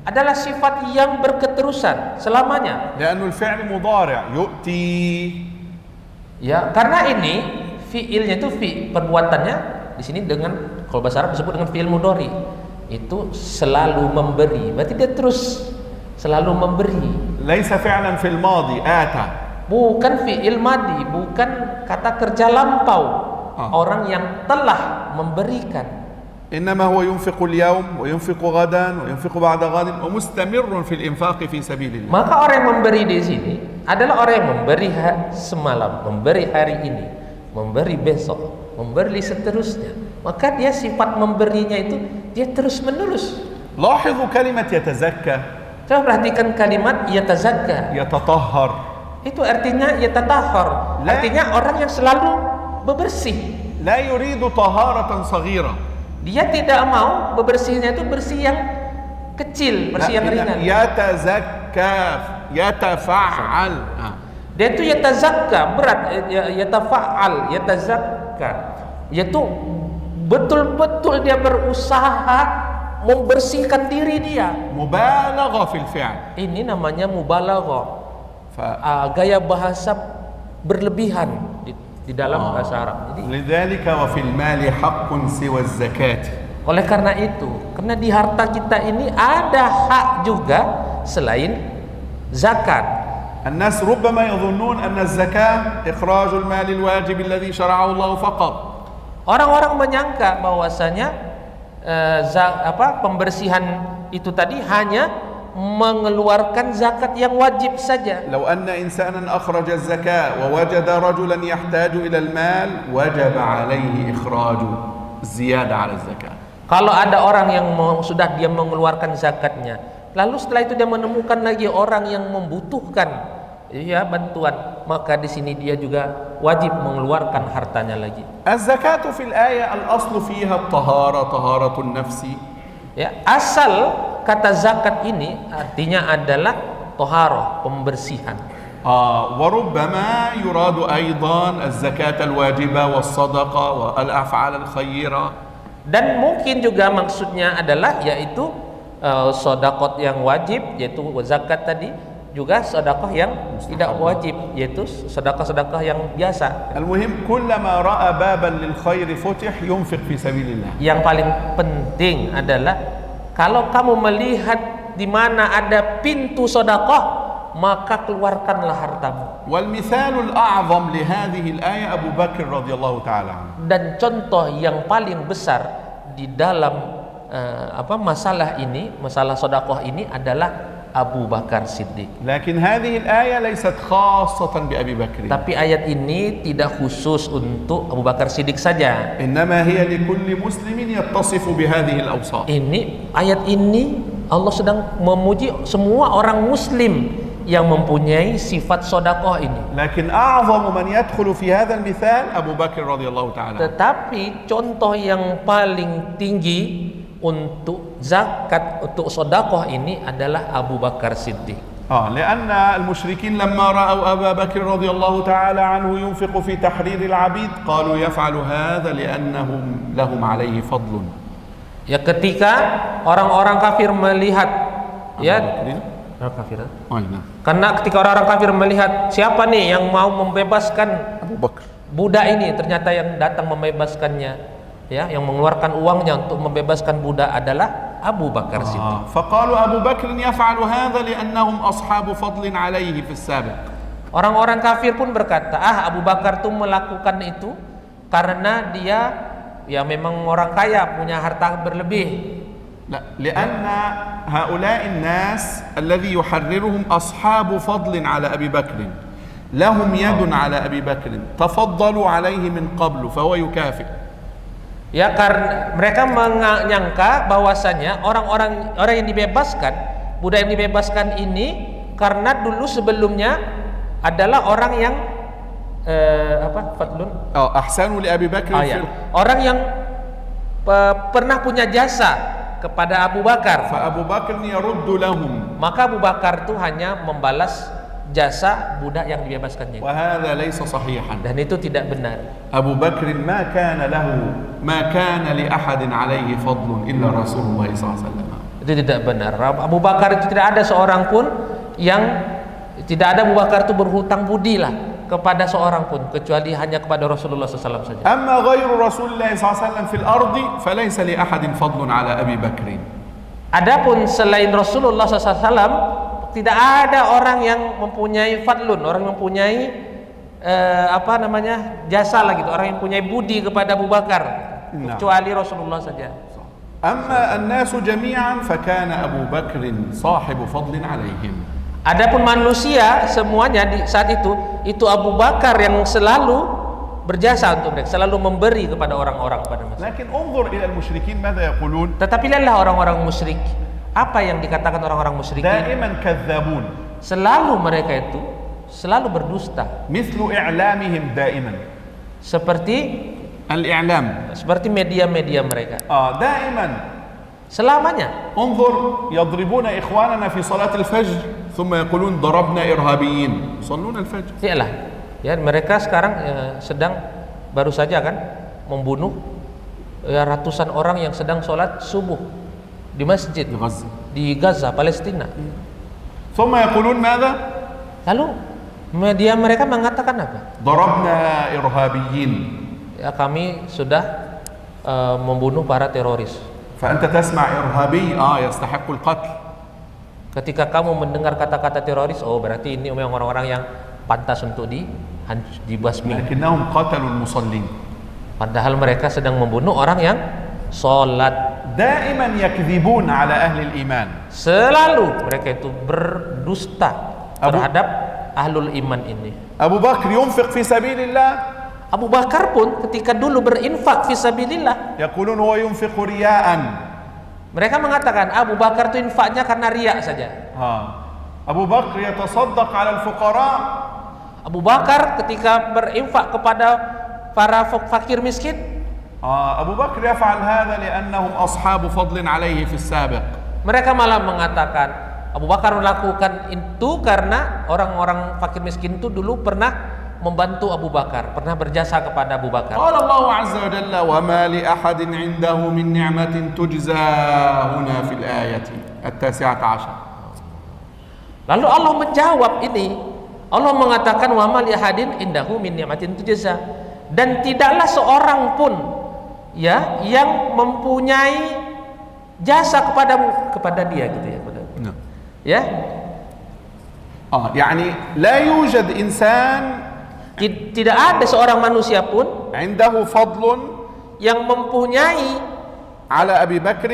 adalah sifat yang berketerusan selamanya. لأن الفعل مضارع يؤتي. Ya, karena ini fiilnya itu perbuatannya di sini dengan, kalau bahasa Arab disebut dengan fiil mudhari. Itu selalu memberi. Berarti dia terus selalu memberi. ليس فعلا في الماضي آتى. Bukan fiil madi, bukan kata kerja lampau. Orang yang telah memberikan. إنما هو ينفق اليوم وينفق غدا وينفق بعد غد ومستمر في الإنفاق في سبيل الله. Maka orang yang memberi di sini adalah orang yang memberi semalam, memberi hari ini, memberi besok, memberi seterusnya. Maka dia sifat memberinya itu dia terus menerus. لاحظوا كلمة يتزكى. Coba perhatikan kalimat yatazakka. يتطهر. Itu artinya yatatahhar. Artinya orang yang selalu bebersih. لا يريد طهارة صغيرة. Dia tidak mau bebersihnya itu bersih yang kecil, bersih yang ringan. يتزكى يتفعل. Dia itu yatazakka, berat, yatafa'al, yatazakka. Yaitu betul-betul dia berusaha membersihkan diri dia. مبالغة في الفعل. Ini namanya mubalaghah. Gaya bahasa berlebihan di dalam bahasa Arab. Jadi, لذلك وفي المال حق سوى الزكاة. oleh karena itu, karena di harta kita ini ada hak juga selain zakat. الناس ربما يظنون أن الزكاة إخراج المال الواجب الذي شرعه الله فقط. Orang-orang menyangka bahwasanya pembersihan itu tadi hanya mengeluarkan zakat yang wajib saja. لو أن إنسانا أخرج الزكاة ووجد رجلا يحتاج إلى المال وجب عليه إخراج الزيادة على الزكاة. Kalau ada orang yang sudah dia mengeluarkan zakatnya, lalu setelah itu dia menemukan lagi orang yang membutuhkan ya bantuan, maka di sini dia juga wajib mengeluarkan hartanya lagi. الزكاة في الآية الأصل فيها الطهارة طهارة النفس. Ya, asal kata zakat ini artinya adalah toharoh, pembersihan. وربما يراد أيضا الزكاة الواجبة والصدقة والأفعال الخيرة. Dan mungkin juga maksudnya adalah yaitu sedekah yang wajib, yaitu zakat tadi, juga sedekah yang tidak wajib, yaitu sedekah-sedekah yang biasa. المهم كلما رأى بابا للخير فتح ينفق في سبيل الله. Yang paling penting adalah kalau kamu melihat di mana ada pintu sedekah, maka keluarkanlah hartamu. والمثال الأعظم لهذه الآية أبو بكر رضي الله تعالى عنه. Dan contoh yang paling besar di dalam masalah ini, masalah sedekah ini adalah Abu Bakar Siddiq. لكن هذه الآية ليست خاصة بأبي بكر. Tapi ayat ini tidak khusus untuk Abu Bakar Siddiq saja. إنما هي لكل مسلم يتصف بهذه الأوصاف. Ayat ini Allah sedang memuji semua orang muslim yang mempunyai sifat sedekah ini. لكن أعظم من يدخل في هذا المثال أبو بكر رضي الله تعالى عنه. Tetapi contoh yang paling tinggi untuk zakat, untuk sedekah ini adalah Abu Bakar Siddiq. لأن المشركين لما رأوا أبا بكر رضي الله تعالى عنه ينفق في تحرير العبيد قالوا يفعل هذا لأنهم لهم عليه فضل. Ya, ketika orang-orang kafir melihat karena ketika orang-orang kafir melihat siapa nih yang mau membebaskan Abu Bakar, budak ini, ternyata yang datang membebaskannya, ya, yang mengeluarkan uangnya untuk membebaskan budak adalah Abu Bakar Siddiq. فقالوا أبو بكر يفعل هذا لأنهم أصحاب فضل عليه في السابق. Orang-orang kafir pun berkata, Abu Bakar tuh melakukan itu karena dia ya memang orang kaya, punya harta berlebih. لا، لأن هؤلاء الناس الذي يحررهم أصحاب فضل على أبي بكر لهم يد على أبي بكر تفضلوا عليه من قبل فهو يكافئ. Ya, karena mereka menyangka bahwasanya orang yang dibebaskan, budak yang dibebaskan ini karena dulu sebelumnya adalah orang yang fadlun أحسنوا لأبي بكر. orang yang pernah punya jasa kepada Abu Bakar. فأبو بكر يرد لهم. Maka Abu Bakar itu hanya membalas jasa budak yang dibebaskannya. وهذا ليس صحيحا. Dan itu tidak benar. أبو بكر ما كان لأحد عليه فضل إلا رسول الله صلى الله عليه وسلم. Itu tidak benar. Abu Bakar itu tidak ada seorang pun yang tidak ada Abu Bakar itu berhutang budi lah kepada seorang pun, kecuali hanya kepada Rasulullah SAW saja. أما غير رسول الله صلى الله عليه وسلم في الأرض فليس لأحد فضل على أبي بكر. Adapun selain Rasulullah SAW tidak ada orang yang mempunyai fadlun, orang yang mempunyai jasa lah gitu, orang yang mempunyai budi kepada Abu Bakar, kecuali Rasulullah saja. أما الناس جميعا فكان أبو بكر صاحب فضل عليهم. Adapun manusia semuanya di saat itu Abu Bakar yang selalu berjasa untuk mereka, selalu memberi kepada orang-orang pada masa. لكن انظر إلى المشركين ماذا يقولون. Tetapi lihatlah orang-orang musyrik, apa yang dikatakan orang-orang musyrikin. دائما كذابون. Selalu mereka itu selalu berdusta. مثل إعلامهم دائما. Seperti الإعلام. Seperti media-media mereka. دائما. Selamanya. انظر يضربون إخواننا في صلاة الفجر ثم يقولون ضربنا إرهابيين يصلون الفجر. Iyalah, ya mereka sekarang sedang baru saja kan membunuh ratusan orang yang sedang sholat subuh di masjid di Gaza, Palestina. ثم يقولون ماذا؟ Lalu media mereka mengatakan apa? ضربنا إرهابيين. Ya, kami sudah membunuh para teroris. فأنت تسمع إرهابي يستحق القتل. Ketika kamu mendengar kata-kata teroris, berarti ini memang orang-orang yang pantas untuk dibasmi. لكنهم قتلوا المصلين. Padahal mereka sedang membunuh orang yang sholat. دائما يكذبون على أهل الإيمان. Selalu mereka itu berdusta terhadap ahlul iman ini. Abu Bakr ينفق في سبيل الله. Abu Bakar pun ketika dulu berinfak fisabilillah, يقولون هو ينفق رياء. mereka mengatakan Abu Bakar itu infaknya karena riak saja. Abu Bakr يتصدق على الفقراء. Abu Bakar ketika berinfak kepada para fakir miskin, Abu Bakr يفعل هذا لأنهم أصحاب فضل عليه في السابق. Mereka malah mengatakan Abu Bakar melakukan itu karena orang-orang fakir miskin itu dulu pernah membantu Abu Bakar, pernah berjasa kepada Abu Bakar. قال الله عز وجل وما لأحد عنده من نعمة تجزى هنا في الآية 19. Lalu Allah menjawab ini. Allah mengatakan wa ma li ahadin indahu min ni'matin tujza, dan tidaklah seorang pun ya yang mempunyai jasa kepada dia gitu ya. Ya. يعني لا يوجد إنسان Tidak ada seorang manusia pun عنده فضل yang mempunyai على أبي بكر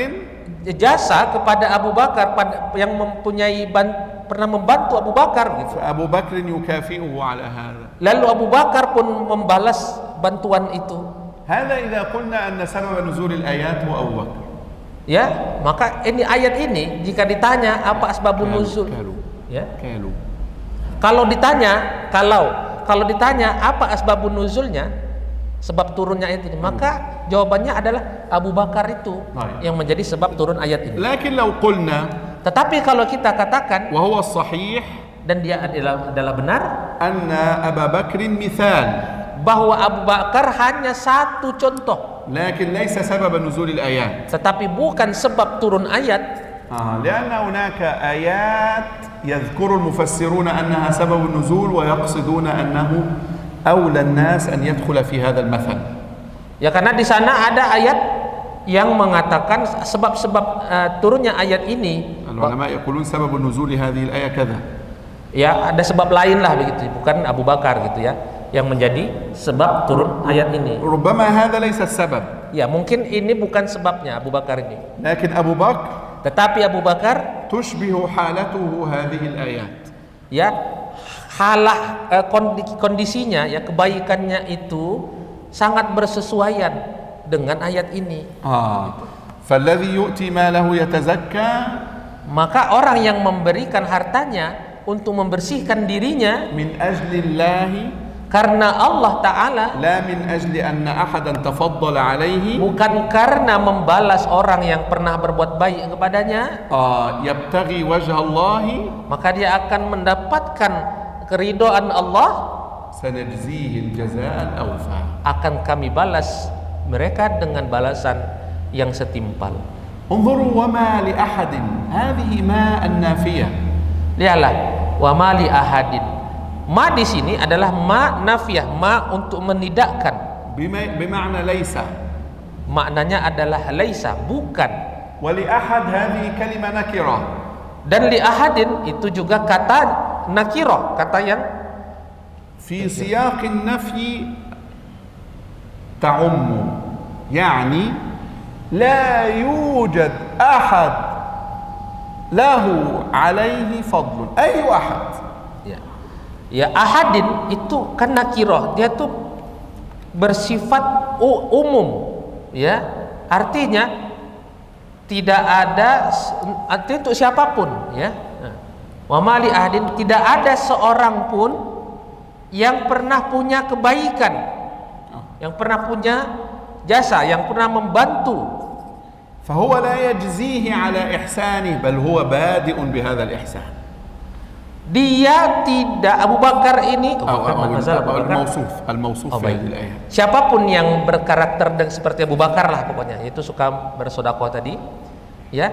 jasa kepada Abu Bakar, yang mempunyai pernah membantu Abu Bakar gitu. فأبو بكر يكافئه على هذا. Lalu Abu Bakar pun membalas bantuan itu. هذا إذا قلنا أن سبب نزول الآيات هو أبو بكر. Ya, maka ini ayat ini jika ditanya apa asbabun nuzul? Ya. Kalau ditanya apa asbabun nuzulnya, sebab turunnya ayat ini, maka jawabannya adalah Abu Bakar itu yang menjadi sebab turun ayat ini. لكن لو قلنا Tetapi kalau kita katakan, وهو الصحيح dan dia adalah benar, أن أبا بكر مثال bahwa Abu Bakar hanya satu contoh, لكن ليس سبب نزول الآيات. tetapi bukan sebab turun ayat. لأن هناك آيات يذكر المفسرون أنها سبب النزول ويقصدون أنه أولى الناس أن يدخل في هذا المثل. Ya, karena di sana ada ayat yang mengatakan sebab-sebab turunnya ayat ini. العلماء يقولون سبب نزول هذه الآية كذا. Ya, ada sebab lain lah begitu, bukan Abu Bakar gitu ya, yang menjadi sebab turun ayat ini. ربما هذا ليس السبب. Ya, mungkin ini bukan sebabnya Abu Bakar ini. لكن أبو بكر Tetapi Abu Bakar تشبه حالته هذه الآيات. ya, kondisinya ya, kebaikannya itu sangat bersesuaian dengan ayat ini. فالذي يؤتي ماله يتزكى. Maka orang yang memberikan hartanya untuk membersihkan dirinya من أجل الله karena Allah Ta'ala, لا من أجل أن أحدا تفضل عليه. bukan karena membalas orang yang pernah berbuat baik kepadanya, يبتغي وجه الله. maka dia akan mendapatkan keridhaan Allah. سنجزيه الجزاء الأوفى. Akan kami balas mereka dengan balasan yang setimpal. انظروا وما لأحد هذه ما النافية. Lihatlah, wa ma li ahadin. Ma di sini adalah ma nafiyah, ma untuk menidakkan. بمعنى ليس. Maknanya adalah laisa, bukan. ولأحد هذه كلمة نكرة. Dan li ahadin itu juga kata nakirah, kata yang في سياق النفي تعم، يعني لا يوجد أحد له عليه فضل. أي أحد. Ya, ahadin itu kan nakirah, dia tuh bersifat umum, ya, artinya tidak ada, artinya untuk siapapun, ya. Wa ma li ahadin, tidak ada seorang pun yang pernah punya kebaikan, yang pernah punya jasa, yang pernah membantu. فهو لا يجزيه على إحسانه بل هو بادئ بهذا الإحسان. Dia tidak, Abu Bakar ini الموصوف في هذه الآية. Siapapun yang berkarakter dan seperti Abu Bakar lah pokoknya, itu suka bersedekah tadi, ya.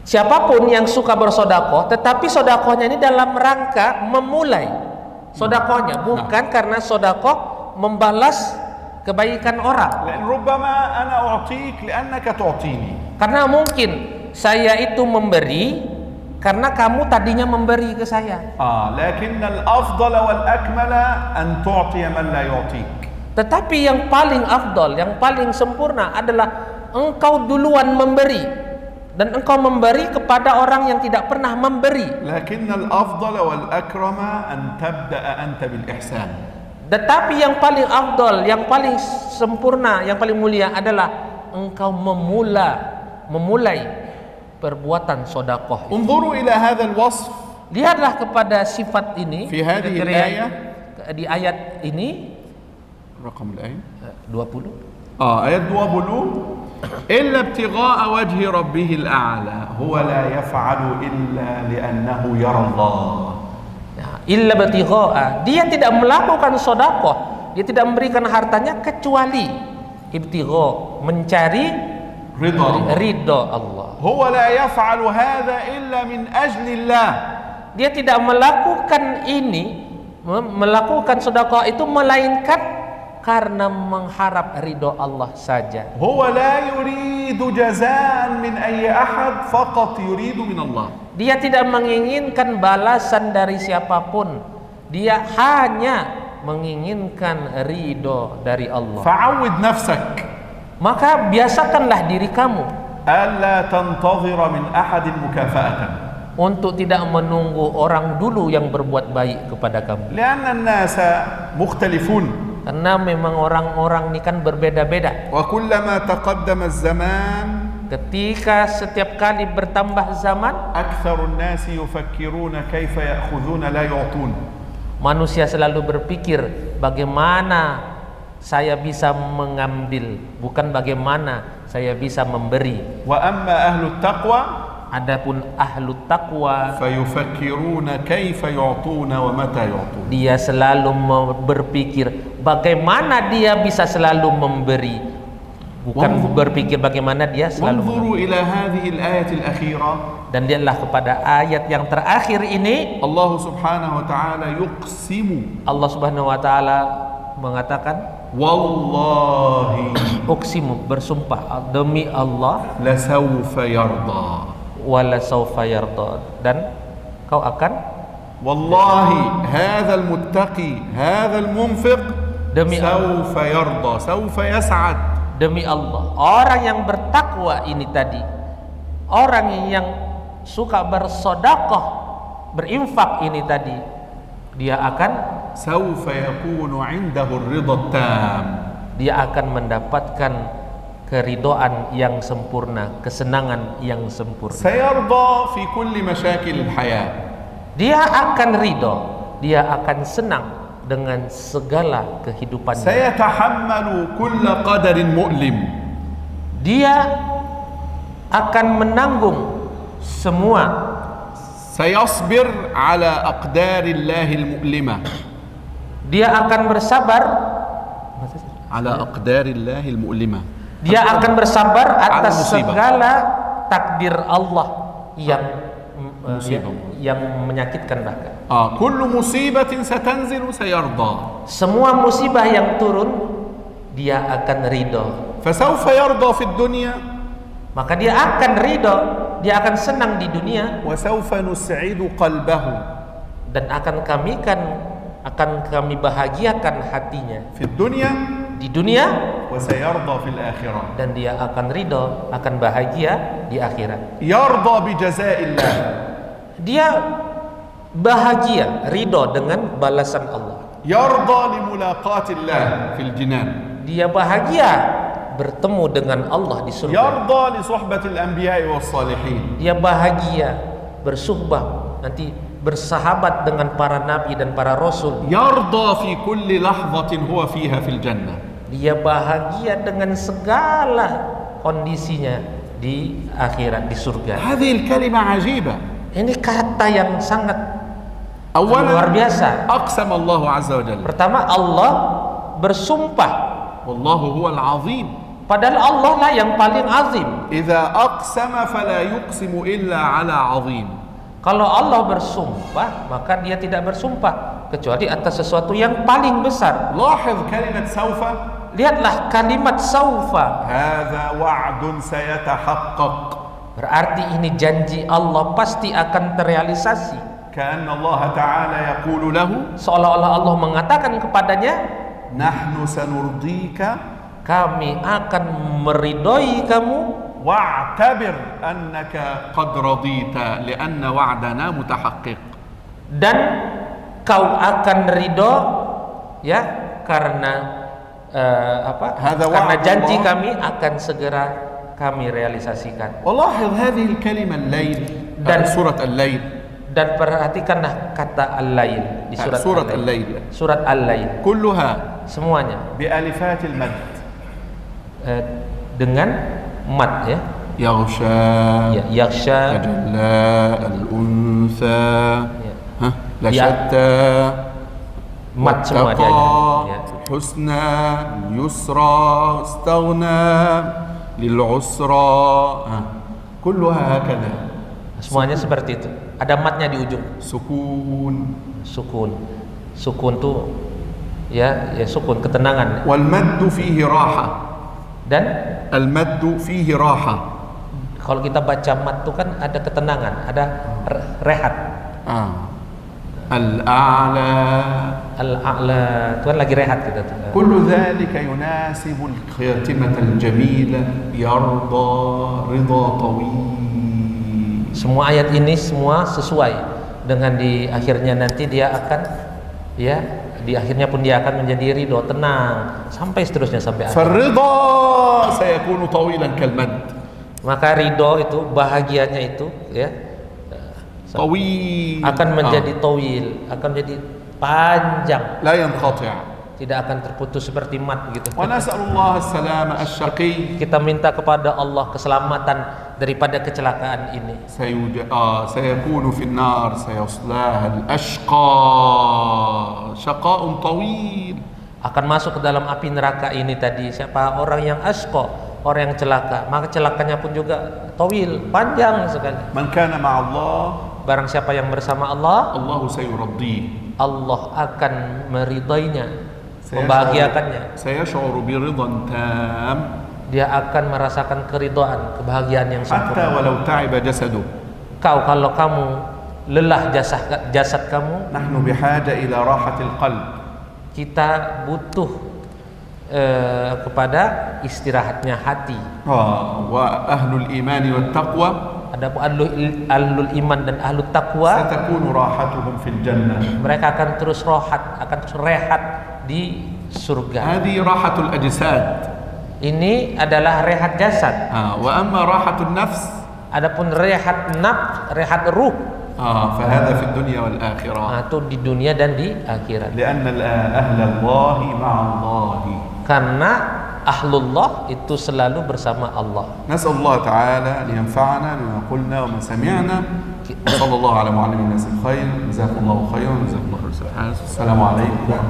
Siapapun yang suka bersedekah, tetapi sedekahnya ini dalam rangka memulai sedekahnya, bukan karena sedekah membalas kebaikan orang. ربما أنا أعطيك لأنك تعطيني. Karena mungkin saya itu memberi karena kamu tadinya memberi ke saya. لكن الأفضل والأكمل أن تعطي من لا يعطيك. Tetapi yang paling afdal, yang paling sempurna adalah engkau duluan memberi, dan engkau memberi kepada orang yang tidak pernah memberi. لكن الأفضل والأكرم أن تبدأ أنت بالإحسان. Tetapi yang paling afdal, yang paling sempurna, yang paling mulia adalah engkau memulai perbuatan sedekah. انظروا إلى هذا الوصف. Lihatlah kepada sifat ini في هذه الآية. di ayat ini, رقم الآية 20. آية 20. إلا ابتغاء وجه ربه الأعلى هو لا يفعل إلا لأنه يرى الله. Illa ibtigha'a, dia tidak melakukan sedekah, dia tidak memberikan hartanya kecuali ibtigha', mencari ridha Allah. هو لا يفعل هذا إلا من أجل الله. Dia tidak melakukan ini, melakukan sedekah itu melainkan karena mengharap ridho Allah saja. هو لا يريد جزاء من أي أحد فقط يريد من الله. Dia tidak menginginkan balasan dari siapapun. Dia hanya menginginkan ridho dari Allah. فعود نفسك Maka biasakanlah diri kamu ألا تنتظر من أحد مكافأة untuk tidak menunggu orang dulu yang berbuat baik kepada kamu. لأن الناس مختلفون Karena memang orang-orang ini kan berbeda-beda. وكلما تقدم الزمان Ketika setiap kali bertambah zaman, أكثر الناس يفكرون كيف يأخذون لا يعطون. manusia selalu berpikir bagaimana saya bisa mengambil, bukan bagaimana saya bisa memberi. وأما أهل التقوى Adapun ahlu taqwa, فيفكرون كيف يعطون ومتى يعطون. dia selalu berpikir bagaimana dia bisa selalu memberi, bukan berpikir bagaimana dia selalu وانظروا mengambil. إلى هذه الآية الأخيرة. Dan lihatlah kepada ayat yang terakhir ini, الله سبحانه وتعالى يقسم Allah Subhanahu wa taala mengatakan, والله uqsimu, bersumpah demi Allah, لسوف يرضى. wala saufa yarda, dan kau akan, والله هذا المتقي هذا المنفق Demi سوف يرضى سوف يسعد. demi Allah, orang yang bertakwa ini tadi, orang yang suka bersedekah, berinfak ini tadi, dia akan سوف يكون عنده الرضا التام. dia akan mendapatkan keridoan yang sempurna, kesenangan yang sempurna. سيرضى في كل مشاكل الحياة. Dia akan ridho, dia akan senang dengan segala kehidupannya. سيتحمل كل قدر مؤلم. Dia akan menanggung semua, سيصبر على أقدار الله المؤلمة. dia akan bersabar, على أقدار الله المؤلمة. dia akan bersabar atas musibah. segala takdir Allah yang Musibah. yang menyakitkan bahkan. كل مصيبة ستنزل سيرضى. Semua musibah yang turun, dia akan ridho. فسوف يرضى في الدنيا Maka dia akan ridho, dia akan senang di dunia, وسوف نسعد قلبه dan akan kami bahagiakan hatinya في الدنيا di dunia, وسيرضى في الآخرة. dan dia akan ridho, akan bahagia di akhirat. يرضى بجزاء الله. Dia bahagia, ridho dengan balasan Allah. يرضى لملاقاة الله في الجنان. Dia bahagia bertemu dengan Allah di surga. يرضى لصحبة الأنبياء والصالحين. Dia bahagia bersuhbah, nanti bersahabat dengan para nabi dan para rasul. يرضى في كل لحظة هو فيها في الجنة. Dia bahagia dengan segala kondisinya di akhirat, di surga. هذه الكلمة عجيبة. Ini kata yang sangat أولا luar biasa. أقسم الله عز وجل. Pertama, Allah bersumpah, والله هو العظيم. padahal Allah lah yang paling azim. إذا أقسم فلا يقسم إلا على عظيم. Kalau Allah bersumpah, maka dia tidak bersumpah kecuali atas sesuatu yang paling besar. لاحظ كلمة سوف. Lihatlah kalimat saufa. هذا وعد سيتحقق. Berarti ini janji Allah pasti akan terrealisasi. كأن الله تعالى يقول له Seolah-olah Allah mengatakan kepadanya, نحن سنرضيك kami akan meridhoi kamu, واعتبر أنك قد رضيت لأن وعدنا متحقق. dan kau akan ridho, ya, karena karena janji kami akan segera kami realisasikan. ولاحظ هذه الكلمة الليل Dan- سورة الليل. Dan perhatikanlah kata Al-Lail di surat سورة Al-Lail. الليل Surat Al-Lail كلها semuanya بألفات المد. dengan mat, ya. يغشى Ya, yakhsha, تجلى الأنثى ya. ها لا Ya. شتى Mat semua dia. Ya. الحسنى اليسرى استغنى للعسرى كلها هكذا. Semuanya seperti itu. Ada matnya di ujung. سكون. Sukun. Sukun tuh ya sukun, ketenangan. والمد فيه راحة. Dan المد فيه راحة. kalau kita baca mat itu kan ada ketenangan, ada rehat. الأعلى. Al-a'la itu kan lagi rehat kita tuh. كل ذلك يناسب الخاتمة الجميلة يرضى رضا طويل. Semua ayat ini semua sesuai dengan di akhirnya nanti dia akan ya di akhirnya pun dia akan menjadi ridho, tenang sampai seterusnya sampai akhir. فالرضا سيكون طويلا كالمد. Maka ridho itu bahagianya itu ya طويل akan menjadi tawil, akan menjadi panjang, لا ينقطع. tidak akan terputus seperti mat gitu. ونسأل الله السلامة. الشقي Kita minta kepada Allah keselamatan daripada kecelakaan ini. سيكون في النار سيصلاها الأشقى شقاء طويل. Akan masuk ke dalam api neraka ini tadi siapa? Orang yang asqa, orang yang celaka. Maka celakanya pun juga tawil, panjang sekali. من كان مع الله Barang siapa yang bersama Allah, الله سيرضيه. Allah akan meridainya, membahagiakannya. سيشعر برضا تام Dia akan merasakan keridhaan, kebahagiaan yang حتى sempurna. ولو تعب جسده. Kalau kamu lelah jasad kamu, نحن بحاجة إلى راحة القلب. kita butuh kepada istirahatnya hati. وأهل الإيمان والتقوى Adapun ahlul iman dan ahlul taqwa, ستكون راحتهم في الجنة. mereka akan terus rehat di surga. هذه راحة الأجساد. Ini adalah rehat jasad. وأما راحة النفس Adapun rehat nafs, rehat ruh, فهذا في الدنيا والآخرة. itu di dunia dan di akhirat. لأن أهل الله مع الله. Karena ahlullah itu selalu bersama Allah. نسأل الله تعالى أن ينفعنا بما قلنا وما سمعنا. صلى الله على معلم الناس الخير. جزاكم الله خيرا. جزاكم الله خيرا. السلام عليكم.